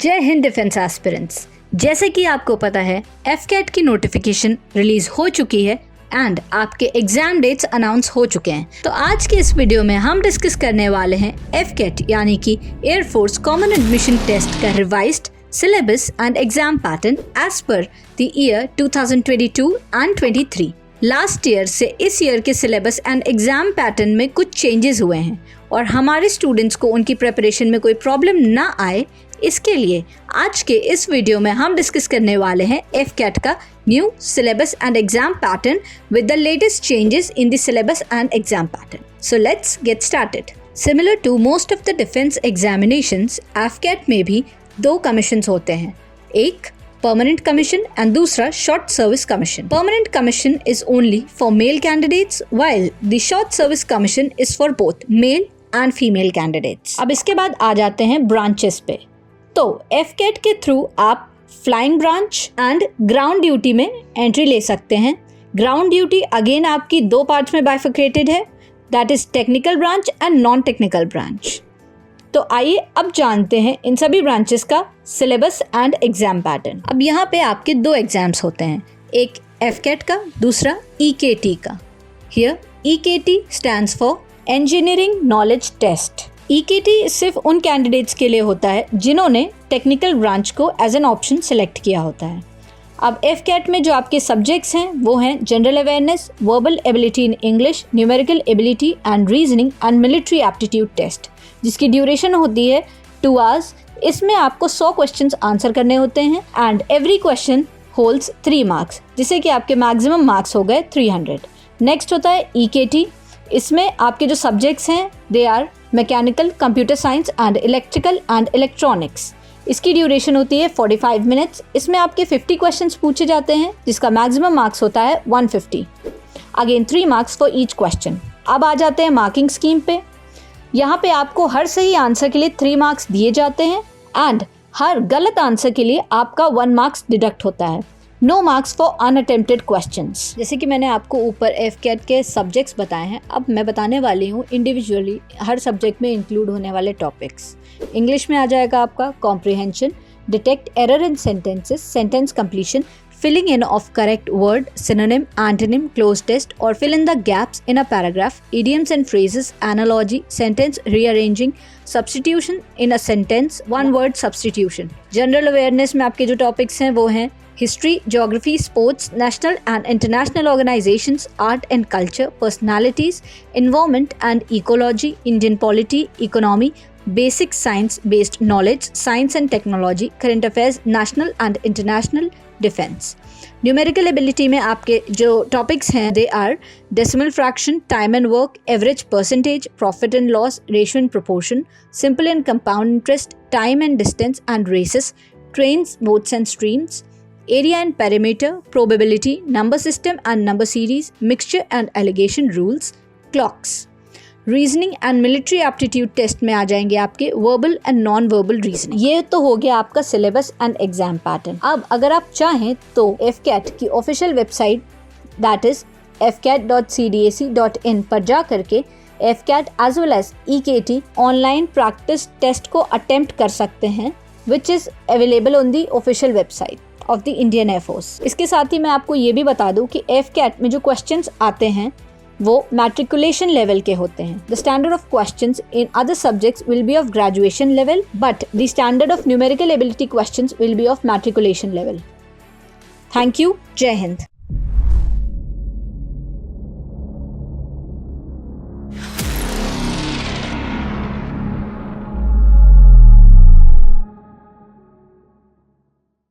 जय Hind defence aspirants. जैसे कि आपको पता है एफकेट की नोटिफिकेशन रिलीज हो चुकी है एंड आपके एग्जाम डेट्स अनाउंस हो चुके हैं। तो आज के इस वीडियो में हम डिस्कस करने वाले हैं एफकेट यानी कि एयरफोर्स कॉमन एडमिशन टेस्ट का revised syllabus and exam pattern as per the year 2022 and 23। Last year से इस ईयर के सिलेबस एंड एग्जाम पैटर्न में कुछ चेंजेस हुए हैं और हमारे स्टूडेंट्स को उनकी प्रिपरेशन में कोई प्रॉब्लम ना आए, इसके लिए आज के इस वीडियो में हम डिस्कस करने वाले हैं एफकेट का new syllabus and exam pattern with the latest changes in the syllabus and exam pattern. So let's get started. Similar to most of the defence examinations, AFCAT में भी दो कमीशंस होते हैं, एक परमानेंट कमीशन एंड दूसरा short service commission. Permanent commission is only for male candidates while the short service commission is for both male and female candidates. अब इसके बाद आ जाते हैं ब्रांचेस पे। तो एफकेट के थ्रू आप flying branch and ground duty में एंट्री ले सकते हैं। ग्राउंड ड्यूटी अगेन आपकी दो पार्ट्स में बाइफर्केटेड है, that is technical branch and non technical branch. तो आइए अब जानते हैं इन सभी ब्रांचेस का सिलेबस एंड एग्जाम पैटर्न। अब यहाँ पे आपके दो एग्जाम्स होते हैं, एक एफकेट का, दूसरा ईकेटी का। Here EKT stands for engineering knowledge test. EKT सिर्फ उन कैंडिडेट्स के लिए होता है जिन्होंने टेक्निकल ब्रांच को एज एन ऑप्शन सेलेक्ट किया होता है। अब एफकेट में जो आपके सब्जेक्ट्स हैं वो हैं general awareness, verbal ability in English, numerical ability and reasoning and military aptitude test, जिसकी ड्यूरेशन होती है 2 आवर्स। इसमें आपको 100 क्वेश्चंस आंसर करने होते हैं and every question holds 3 marks, जिससे कि आपके मैक्सिमम मार्क्स हो गए 300। नेक्स्ट होता है ईकेटी। इसमें आपके जो सब्जेक्ट्स हैं they are mechanical, computer science and electrical and electronics. इसकी ड्यूरेशन होती है 45 मिनट्स। इसमें आपके 50 क्वेश्चंस पूछे जाते हैं, जिसका मैक्सिमम मार्क्स होता है 150। Again 3 marks for each question. अब आ जाते हैं मार्किंग स्कीम पे। यहाँ पे आपको हर सही आंसर के लिए 3 मार्क्स दिए जाते हैं एंड हर गलत आंसर के लिए आपका 1 मार्क्स डिडक्ट होता है। No marks for unattempted questions. जैसे कि मैंने आपको ऊपर एफकेट के सब्जेक्ट्स बताए हैं, अब मैं बताने वाली हूँ इंडिविजुअली हर सब्जेक्ट में इंक्लूड होने वाले टॉपिक्स। इंग्लिश में आ जाएगा आपका comprehension, detect error in sentences, sentence completion, filling in of correct word, synonym, antonym, close test, or fill in the gaps in a paragraph, idioms and phrases, analogy, sentence rearranging, substitution in a sentence, one word substitution. General awareness में आपके जो topics हैं वो हैं history, geography, sports, national and international organizations, art and culture, personalities, environment and ecology, Indian polity, economy, basic science based knowledge, science and technology, current affairs, national and international, defence. Numerical ability में आपके जो topics हैं they are decimal fraction, time and work, average percentage, profit and loss, ratio and proportion, simple and compound interest, time and distance and races, trains, boats and streams, area and perimeter, probability, number system and number series, mixture and alligation rules, clocks. Reasoning and military aptitude test में आ जाएंगे आपके verbal and non verbal reasoning. ये तो हो गया आपका syllabus and exam pattern. अब अगर आप चाहें तो एफकेट की official website that is fcat.cdac.in पर जा करके FCAT as well as EKT online practice test को अटेम्प्ट कर सकते हैं, which is available on the official website of the Indian Air Force. इसके साथ ही मैं आपको ये भी बता दूं कि एफकेट में जो क्वेश्चंस आते हैं वो मैट्रिकुलेशन लेवल के होते हैं। The standard of questions in other subjects will be of graduation level, but the standard of numerical ability questions will be of matriculation level. Thank you. जय हिंद।